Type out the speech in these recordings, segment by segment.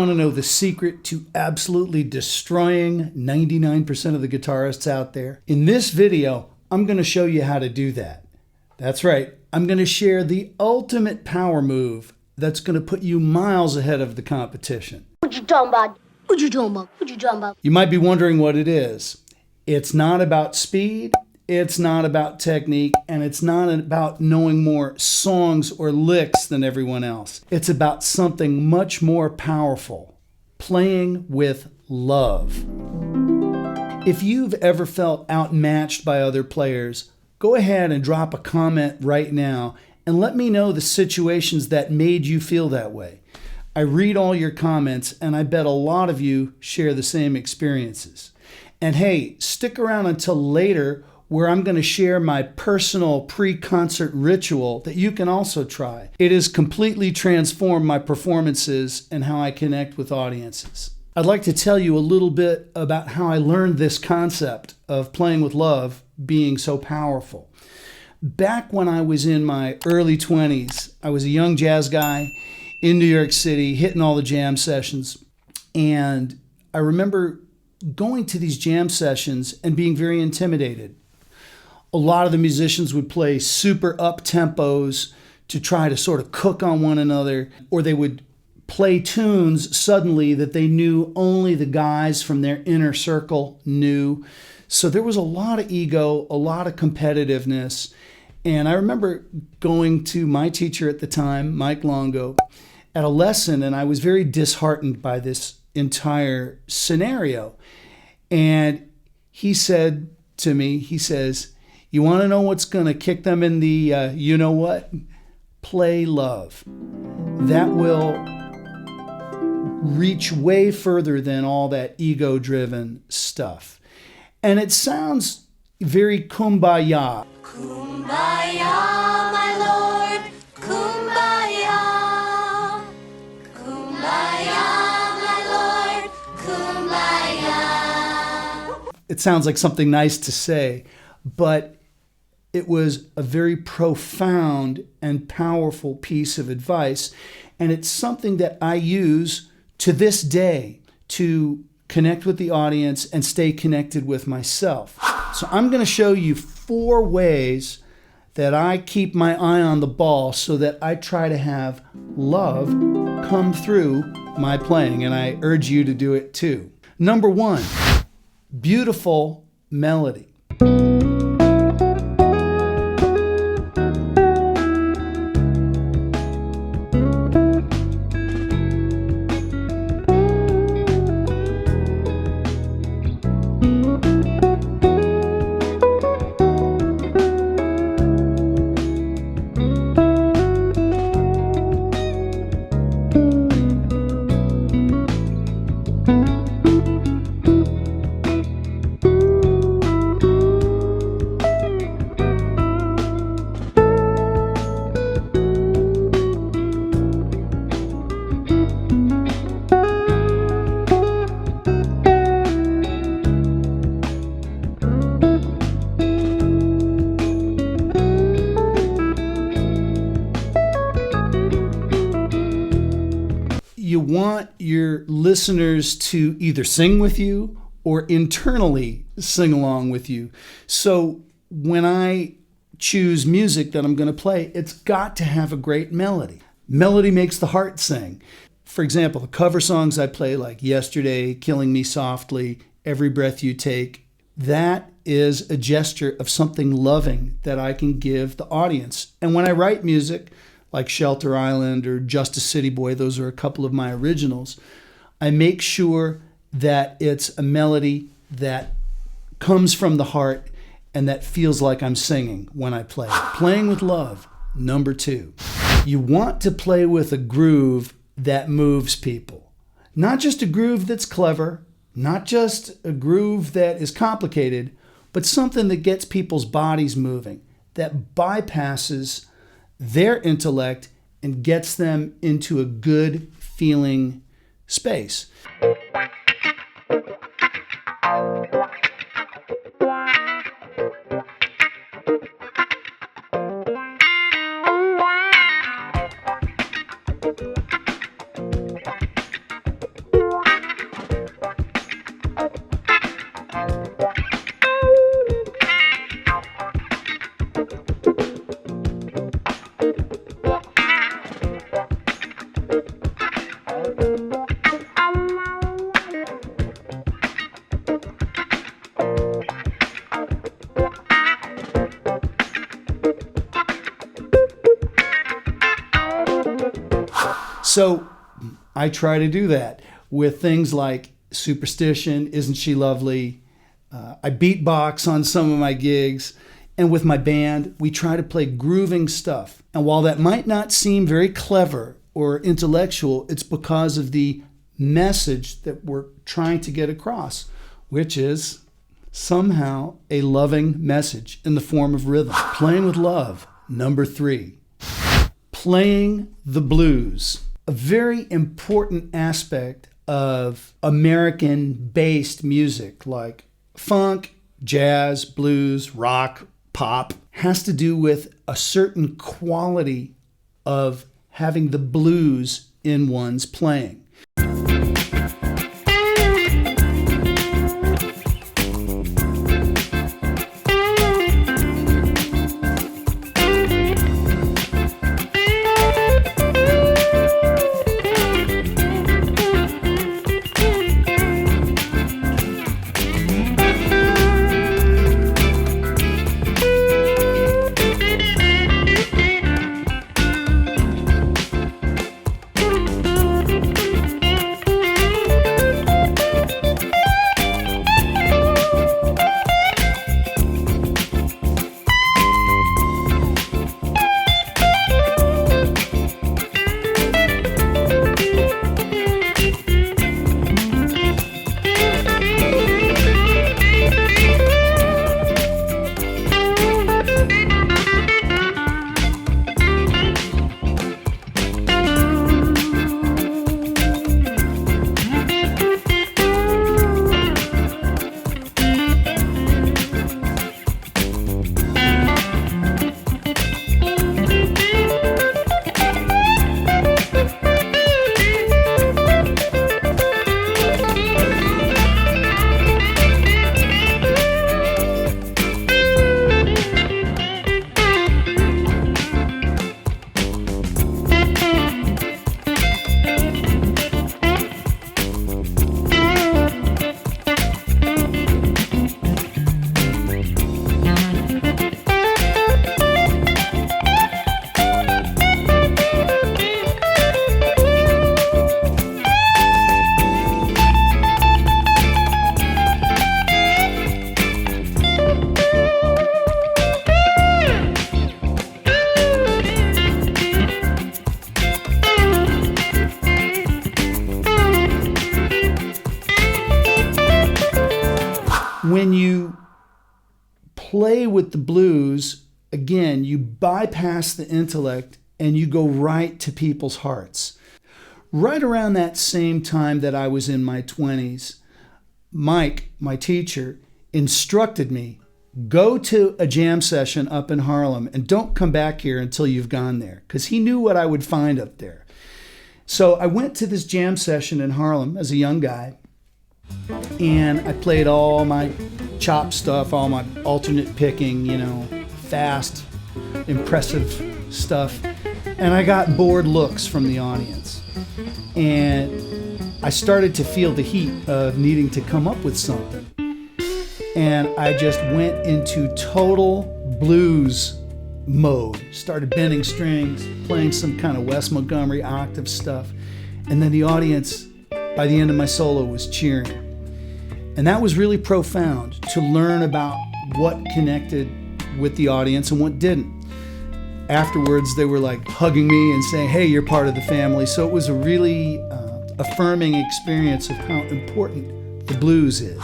want to know the secret to absolutely destroying 99% of the guitarists out there? In this video, I'm going to show you how to do that. That's right. I'm going to share the ultimate power move that's going to put you miles ahead of the competition. What you talking about? What you talking about? What you talking about? You might be wondering what it is. It's not about speed. It's not about technique, and it's not about knowing more songs or licks than everyone else. It's about something much more powerful, playing with love. If you've ever felt outmatched by other players, go ahead and drop a comment right now and let me know the situations that made you feel that way. I read all your comments, and I bet a lot of you share the same experiences. And hey, stick around until later, where I'm going to share my personal pre-concert ritual that you can also try. It has completely transformed my performances and how I connect with audiences. I'd like to tell you a little bit about how I learned this concept of playing with love being so powerful. Back when I was in my early 20s, I was a young jazz guy in New York City, hitting all the jam sessions. And I remember going to these jam sessions and being very intimidated. A lot of the musicians would play super up tempos to try to sort of cook on one another, or they would play tunes suddenly that they knew only the guys from their inner circle knew. So there was a lot of ego, a lot of competitiveness. And I remember going to my teacher at the time, Mike Longo, at a lesson, and I was very disheartened by this entire scenario. And he said to me, he says, "You want to know what's going to kick them in the you know what? Play love. That will reach way further than all that ego-driven stuff." And it sounds very kumbaya. Kumbaya, my lord. Kumbaya. Kumbaya, my lord. Kumbaya. It sounds like something nice to say, but it was a very profound and powerful piece of advice, and it's something that I use to this day to connect with the audience and stay connected with myself. So I'm going to show you 4 ways that I keep my eye on the ball so that I try to have love come through my playing, and I urge you to do it too. Number 1, beautiful melody. You want your listeners to either sing with you or internally sing along with you. So when I choose music that I'm going to play, it's got to have a great melody. Melody makes the heart sing. For example, the cover songs I play, like Yesterday, Killing Me Softly, Every Breath You Take, that is a gesture of something loving that I can give the audience. And when I write music, like Shelter Island or Just a City Boy, those are a couple of my originals, I make sure that it's a melody that comes from the heart and that feels like I'm singing when I play. Playing with love, number 2. You want to play with a groove that moves people. Not just a groove that's clever, not just a groove that is complicated, but something that gets people's bodies moving, that bypasses their intellect and gets them into a good feeling space. So I try to do that with things like Superstition, Isn't She Lovely? I beatbox on some of my gigs. And with my band, we try to play grooving stuff. And while that might not seem very clever or intellectual, it's because of the message that we're trying to get across, which is somehow a loving message in the form of rhythm. Playing with love, number 3. Playing the blues. A very important aspect of American-based music like funk, jazz, blues, rock, pop has to do with a certain quality of having the blues in one's playing. When you play with the blues, again, you bypass the intellect and you go right to people's hearts. Right around that same time that I was in my 20s, Mike, my teacher, instructed me, go to a jam session up in Harlem and don't come back here until you've gone there, because he knew what I would find up there. So I went to this jam session in Harlem as a young guy, and I played all my chop stuff, all my alternate picking, fast, impressive stuff. And I got bored looks from the audience. And I started to feel the heat of needing to come up with something. And I just went into total blues mode. Started bending strings, playing some kind of Wes Montgomery octave stuff. And then the audience, by the end of my solo, was cheering. And that was really profound, to learn about what connected with the audience and what didn't. Afterwards, they were like hugging me and saying, hey, you're part of the family. So it was a really affirming experience of how important the blues is.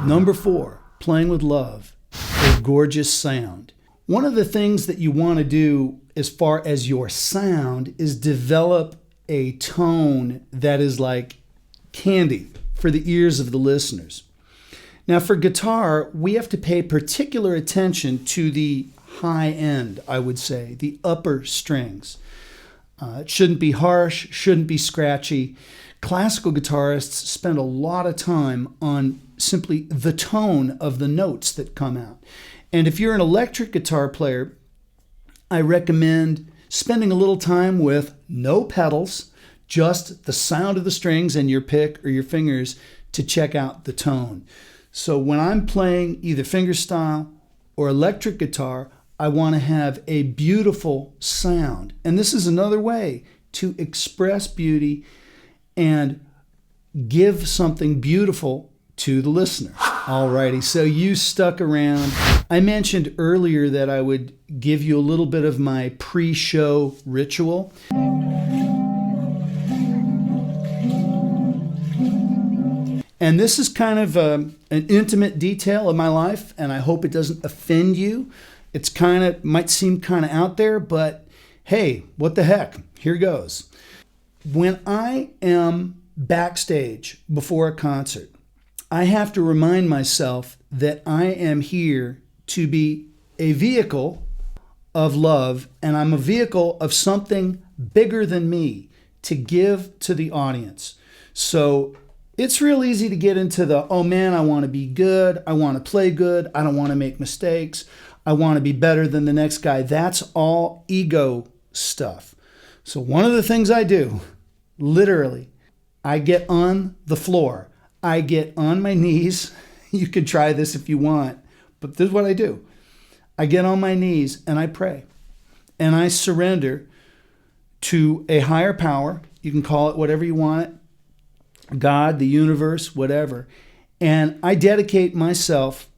Number 4, playing with love, a gorgeous sound. One of the things that you want to do as far as your sound is develop a tone that is like candy for the ears of the listeners. Now, for guitar, we have to pay particular attention to the high end, I would say, the upper strings. It shouldn't be harsh, shouldn't be scratchy. Classical guitarists spend a lot of time on simply the tone of the notes that come out. And if you're an electric guitar player, I recommend spending a little time with no pedals, just the sound of the strings and your pick or your fingers to check out the tone. So when I'm playing either fingerstyle or electric guitar, I want to have a beautiful sound. And this is another way to express beauty and give something beautiful to the listener. Alrighty, so you stuck around. I mentioned earlier that I would give you a little bit of my pre-show ritual. And this is kind of an intimate detail of my life, and I hope it doesn't offend you. It's might seem kind of out there, but hey, what the heck? Here goes. When I am backstage before a concert, I have to remind myself that I am here to be a vehicle of love, and I'm a vehicle of something bigger than me to give to the audience. So it's real easy to get into the, oh man, I want to be good. I want to play good. I don't want to make mistakes. I want to be better than the next guy. That's all ego stuff. So one of the things I do, literally, I get on the floor. I get on my knees. You could try this if you want, but this is what I do. I get on my knees and I pray. And I surrender to a higher power. You can call it whatever you want it. God, the universe, whatever. And I dedicate myself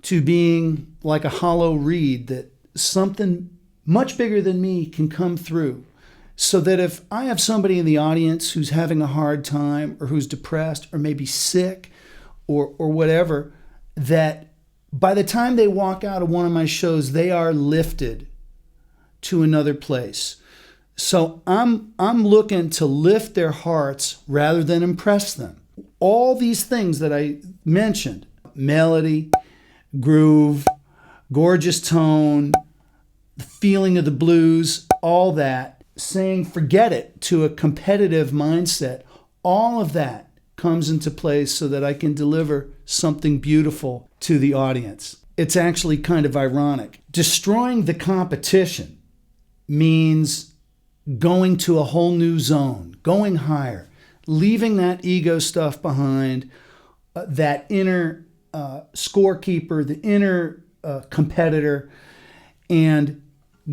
to being like a hollow reed, that something much bigger than me can come through. So that if I have somebody in the audience who's having a hard time or who's depressed or maybe sick or whatever, that by the time they walk out of one of my shows, they are lifted to another place. So I'm looking to lift their hearts rather than impress them. All these things that I mentioned, melody, groove, gorgeous tone, the feeling of the blues, all that, saying forget it to a competitive mindset, all of that comes into place so that I can deliver something beautiful to the audience. It's actually kind of ironic. Destroying the competition means going to a whole new zone, going higher, leaving that ego stuff behind, that inner scorekeeper, the inner competitor, and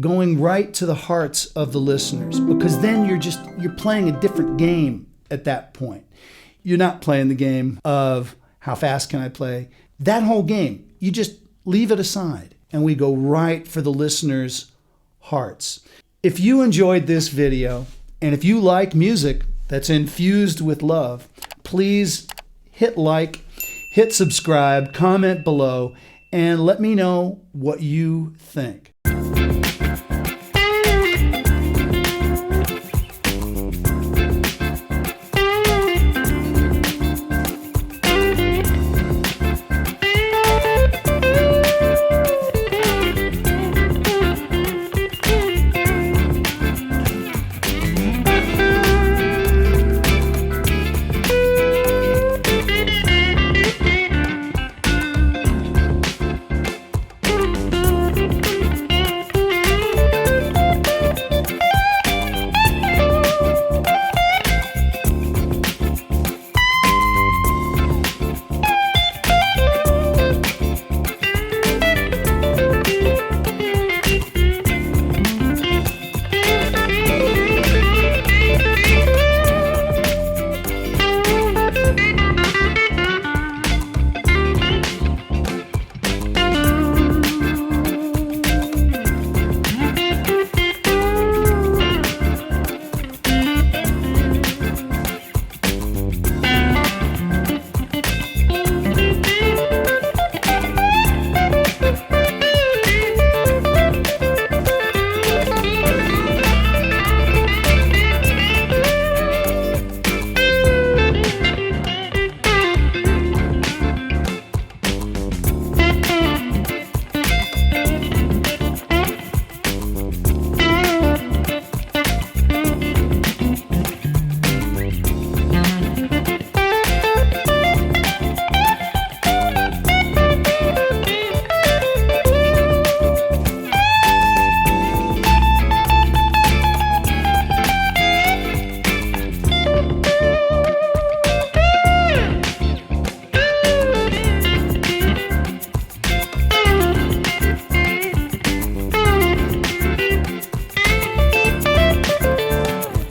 going right to the hearts of the listeners, because then you're playing a different game at that point. You're not playing the game of how fast can I play. That whole game, you just leave it aside and we go right for the listeners' hearts. If you enjoyed this video and if you like music that's infused with love, please hit like, hit subscribe, comment below, and let me know what you think.